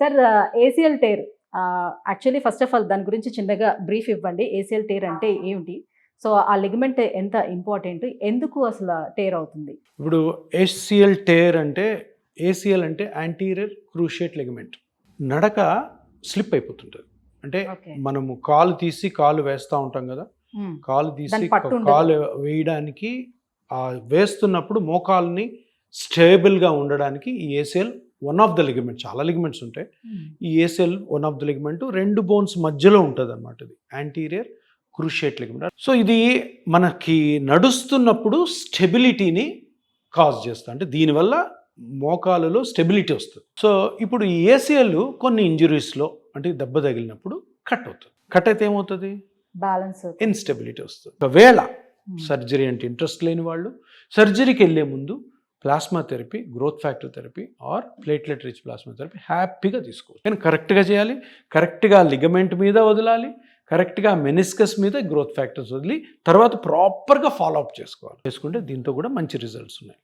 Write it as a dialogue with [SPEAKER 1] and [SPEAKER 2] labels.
[SPEAKER 1] Sir ACL tear actually first of all దాని గురించి చిన్నగా బ్రీఫ్ ఇవ్వండి. ఏసీఎల్ టేర్ అంటే ఏమిటి? సో ఆ లిగమెంట్ ఎంత ఇంపార్టెంట్? ఎందుకు అసలు టేర్ అవుతుంది?
[SPEAKER 2] ఇప్పుడు ఏసీఎల్ టేర్ అంటే ఏసీఎల్ అంటే యాంటీరియర్ క్రూషియేట్ లిగమెంట్. నడక స్లిప్ అయిపోతుంటుంది. అంటే
[SPEAKER 1] ఓకే.
[SPEAKER 2] మనము కాలు తీసి కాలు వేస్తూ ఉంటాం కదా, కాలు తీసి
[SPEAKER 1] దాని పట్టు ఉండదు.
[SPEAKER 2] కాలు వేయడానికి వేస్తున్నప్పుడు మోకాల్ని స్టేబుల్గా ఉండడానికి ఈ ACL one of the ligament. చాలా లిగమెంట్స్ ఉంటాయి. ఈ ACL one of the ligament రెండు బోన్స్ మధ్యలో ఉంటుంది అనమాట. ఇది యాంటీరియర్ క్రూషియేట్ లిగమెంట్. సో ఇది మనకి నడుస్తున్నప్పుడు స్టెబిలిటీని కాజ్ చేస్తుంది. అంటే దీనివల్ల మోకాలలో స్టెబిలిటీ వస్తుంది. సో ఇప్పుడు ఈ ఏసీఎల్ కొన్ని ఇంజురీస్లో అంటే దెబ్బ తగిలినప్పుడు కట్ అవుతుంది. కట్ అయితే ఏమవుతుంది?
[SPEAKER 1] బ్యాలెన్స్
[SPEAKER 2] ఇన్స్టెబిలిటీ వస్తుంది. ఒకవేళ సర్జరీ అంటే ఇంట్రెస్ట్ లేని వాళ్ళు సర్జరీకి వెళ్ళే ముందు plasma therapy, growth factor therapy are platelet rich plasma therapy హ్యాపీగా తీసుకోవచ్చు. కానీ కరెక్ట్గా చేయాలి, కరెక్ట్గా లిగమెంట్ మీద వదలాలి, కరెక్ట్గా మెనిస్కస్ మీద గ్రోత్ ఫ్యాక్టర్స్ వదిలి తర్వాత ప్రాపర్గా ఫాలో అప్ చేసుకుంటే దీంతో కూడా మంచి రిజల్ట్స్ ఉన్నాయి.